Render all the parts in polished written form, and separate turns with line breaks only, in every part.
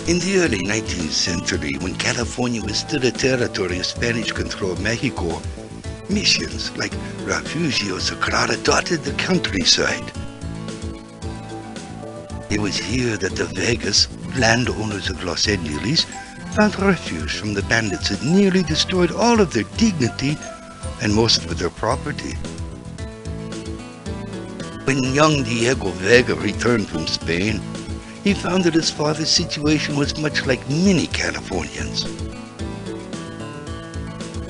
In the early 19th century, when California was still a territory of Spanish-controlled Mexico, missions like Refugio Sagrada dotted the countryside. It was here that the Vegas landowners of Los Angeles found refuge from the bandits that nearly destroyed all of their dignity and most of their property. When young Diego Vega returned from Spain, he found that his father's situation was much like many Californians.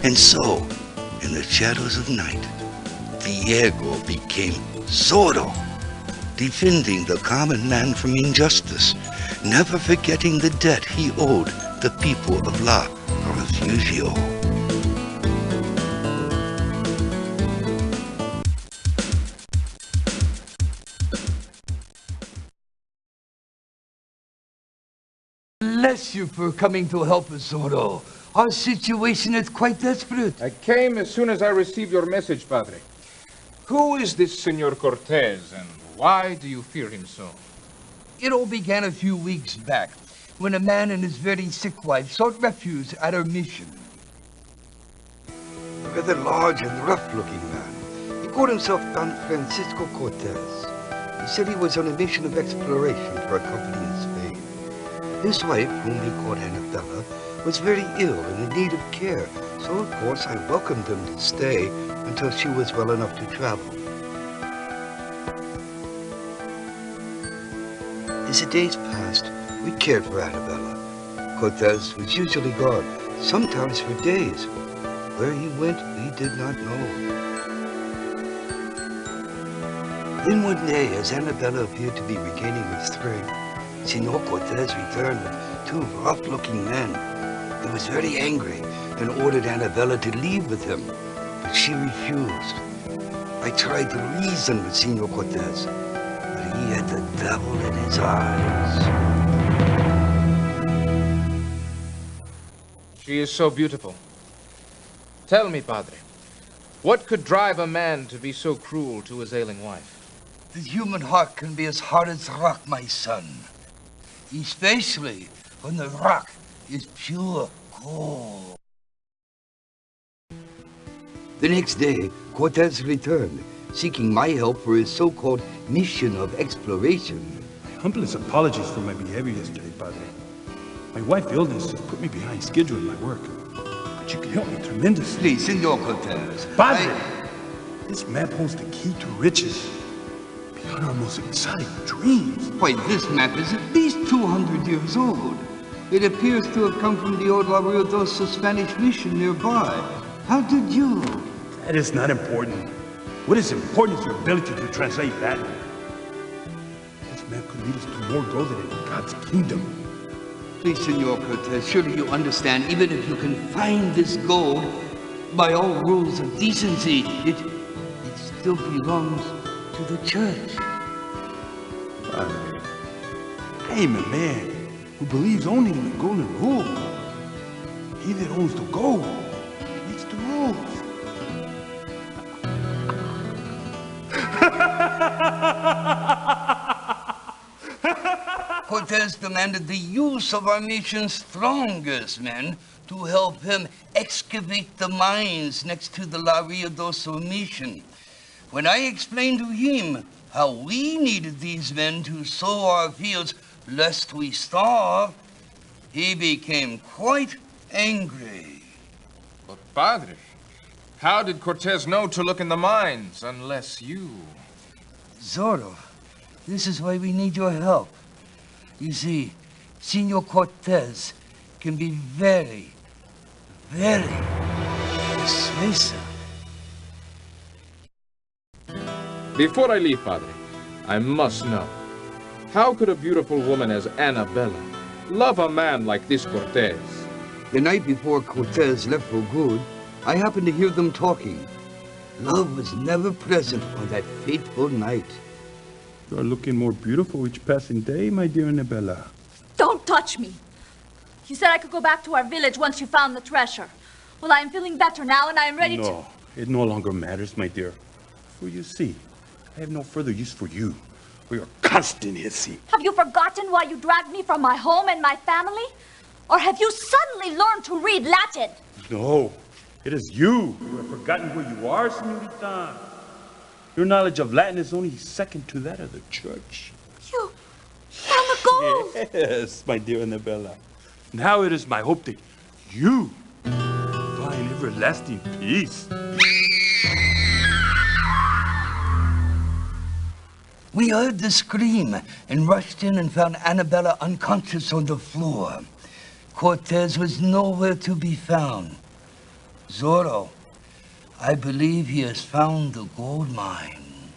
And so, in the shadows of night, Diego became Zorro, defending the common man from injustice, never forgetting the debt he owed the people of La Refugio.
Bless you for coming to help us, Zorro. Our situation is quite desperate.
I came as soon as I received your message, Padre. Who is this Senor Cortez, and why do you fear him so?
It all began a few weeks back, when a man and his very sick wife sought refuge at our mission.
A rather large and rough-looking man. He called himself Don Francisco Cortez. He said he was on a mission of exploration for a company in Spain. His wife, whom he called Annabella, was very ill and in need of care, so of course I welcomed him to stay until she was well enough to travel. As the days passed, we cared for Annabella. Cortez was usually gone, sometimes for days. Where he went, we did not know. Then one day, as Annabella appeared to be regaining her strength, Senor Cortez returned with two rough-looking men. He was very angry and ordered Annabella to leave with him, but she refused. I tried to reason with Senor Cortez, but he had the devil in his eyes.
She is so beautiful. Tell me, Padre, what could drive a man to be so cruel to his ailing wife?
The human heart can be as hard as rock, my son. Especially when the rock is pure gold.
The next day, Cortez returned, seeking my help for his so-called mission of exploration.
My humblest apologies for my behavior yesterday, Padre. My wife's illness has put me behind schedule in my work. But you can help me tremendously.
Please, Senor Cortez.
Padre! This map holds the key to riches. Beyond our most exotic dreams.
Why, this map is at least 200 years old. It appears to have come from the old La Ruidosa Spanish mission nearby. How did you?
That is not important. What is important is your ability to translate that. This map could lead us to more gold than in God's kingdom.
Please, Senor Cortez, surely you understand, even if you can find this gold, by all rules of decency, it still belongs to the church.
Padre, I am a man who believes only in the golden rule. He that owns the gold makes the rules.
Cortez demanded the use of our mission's strongest men to help him excavate the mines next to the La Ruidosa mission. When I explained to him how we needed these men to sow our fields lest we starve, he became quite angry.
But, Padre, how did Cortez know to look in the mines unless you?
Zorro, this is why we need your help. You see, Senor Cortez can be very, very persuasive.
Before I leave, Padre, I must know. How could a beautiful woman as Annabella love a man like this Cortez?
The night before Cortez left for good, I happened to hear them talking. Love was never present on that fateful night.
You are looking more beautiful each passing day, my dear Annabella.
Don't touch me! You said I could go back to our village once you found the treasure. Well, I am feeling better now, and I am ready to...
No, it no longer matters, my dear. For you see, I have no further use for you. for your constant hissing.
Have you forgotten why you dragged me from my home and my family? Or have you suddenly learned to read Latin?
No, it is you who have forgotten where you are, señorita. Your knowledge of Latin is only second to that of the church.
You found the gold!
Yes, my dear Annabella. Now it is my hope that you find everlasting peace.
We heard the scream and rushed in and found Annabella unconscious on the floor. Cortez was nowhere to be found. Zorro, I believe he has found the gold mine.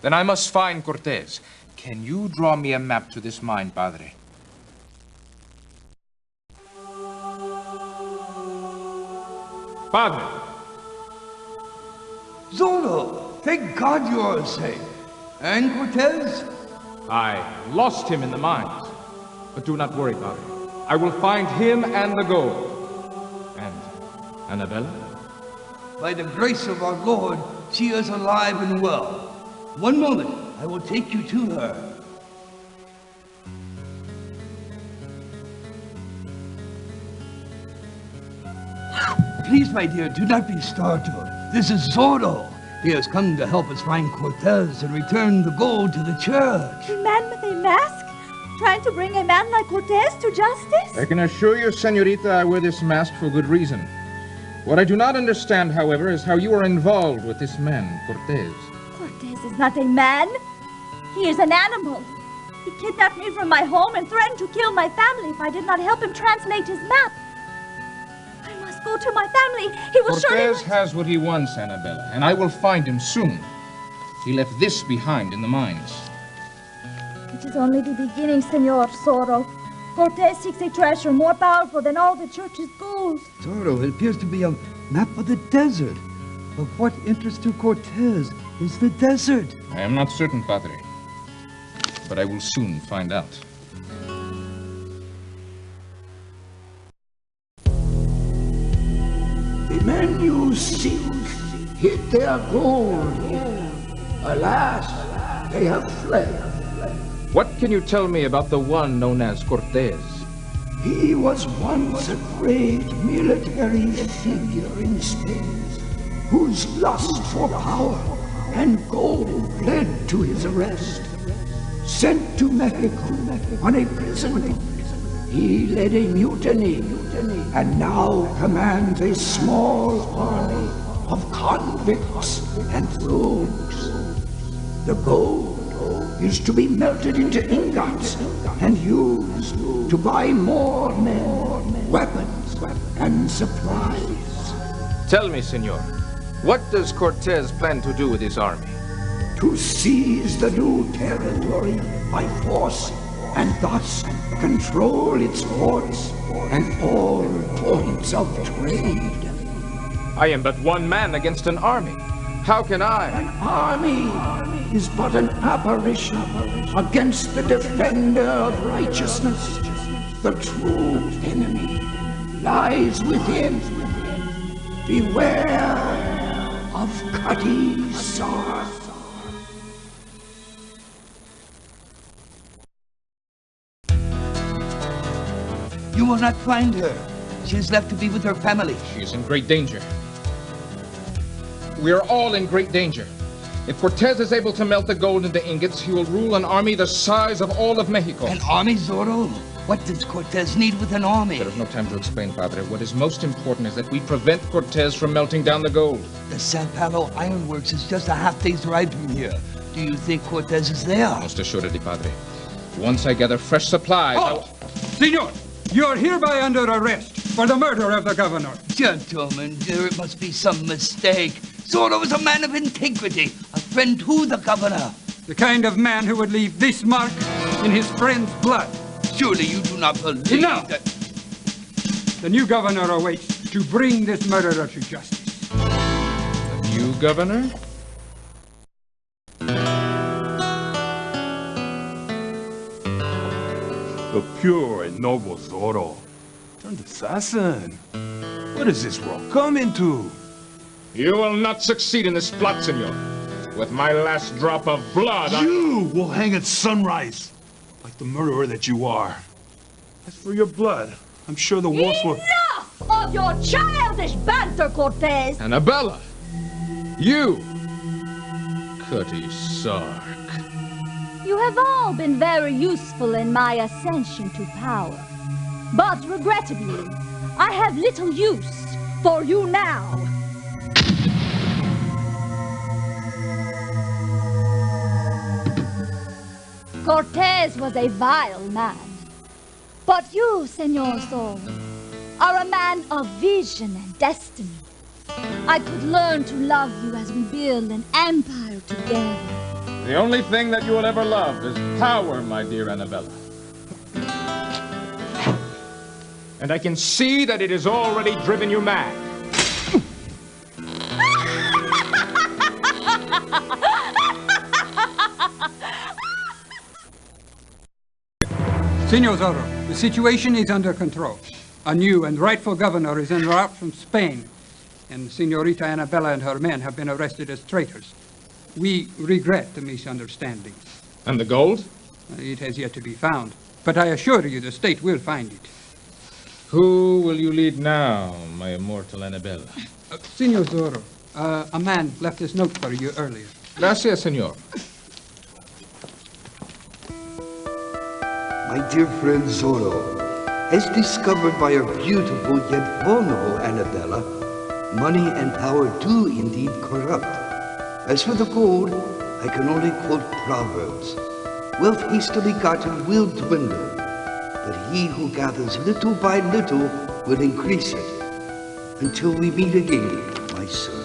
Then I must find Cortez. Can you draw me a map to this mine, Padre? Padre!
Zorro, thank God you are safe. And Cortez?
I lost him in the mines. But do not worry, Padre. I will find him and the gold. And Annabella?
By the grace of our Lord, she is alive and well. One moment, I will take you to her. Please, my dear, do not be startled. This is Zorro. He has come to help us find Cortez and return the gold to the church.
A man with a mask? Trying to bring a man like Cortez to justice?
I can assure you, señorita, I wear this mask for good reason. What I do not understand, however, is how you are involved with this man, Cortez.
Cortez is not a man. He is an animal. He kidnapped me from my home and threatened to kill my family if I did not help him translate his map. I must go to my family. He will surely...
Cortez has what he wants, Annabella, and I will find him soon. He left this behind in the mines.
It is only the beginning, Senor Zorro. Cortez seeks a treasure more powerful than all the church's gold.
Zorro, it appears to be a map of the desert. Of what interest to Cortez is the desert?
I am not certain, Padre, but I will soon find out.
The men you seek hid their gold here. Alas, they have fled.
What can you tell me about the one known as Cortez?
He was once a great military figure in Spain, whose lust for power and gold led to his arrest. Sent to Mexico on a prison boat, he led a mutiny and now commands a small army of convicts and rogues. The gold is to be melted into ingots and used to buy more men, weapons, and supplies.
Tell me, senor, what does Cortez plan to do with his army?
To seize the new territory by force and thus control its ports and all points of trade.
I am but one man against an army. How can I?
An army is but an apparition against the defender of righteousness. The true enemy lies within. Beware of Cutty Sark.
You will not find her. She is left to be with her family.
She is in great danger. We are all in great danger. If Cortez is able to melt the gold into ingots, he will rule an army the size of all of Mexico.
An army, Zorro? What does Cortez need with an army?
There is no time to explain, Padre. What is most important is that we prevent Cortez from melting down the gold.
The San Paulo Ironworks is just a half-day's ride from here. Do you think Cortez is there?
Most assuredly, Padre. Once I gather fresh supplies,
Halt! Senor, you are hereby under arrest for the murder of the governor.
Gentlemen, there must be some mistake. Zorro is a man of integrity, a friend to the governor.
The kind of man who would leave this mark in his friend's blood.
Surely you do not believe
Enough!
that...
The new governor awaits to bring this murderer to justice.
the new governor?
The pure and noble Zorro turned assassin. What is this world coming to?
You will not succeed in this plot, senor. With my last drop of blood,
You will hang at sunrise, like the murderer that you are. As for your blood, I'm sure the wolves will...
Enough of your childish banter, Cortez!
Annabella! You! Cutty Sark.
You have all been very useful in my ascension to power. But regrettably, I have little use for you now. Cortez was a vile man. But you, Senor Zorro, are a man of vision and destiny. I could learn to love you as we build an empire together.
The only thing that you will ever love is power, my dear Annabella. And I can see that it has already driven you mad.
Senor Zorro, the situation is under control. A new and rightful governor is en route from Spain, and Senorita Annabella and her men have been arrested as traitors. We regret the misunderstanding.
And the gold?
It has yet to be found, but I assure you the state will find it.
Who will you lead now, my immortal Annabella?
Senor Zorro, a man left this note for you earlier.
Gracias, senor.
My dear friend Zorro, as discovered by our beautiful yet vulnerable Annabella, money and power do indeed corrupt. As for the gold, I can only quote Proverbs. Wealth hastily gotten will dwindle, but he who gathers little by little will increase it. Until we meet again, my son.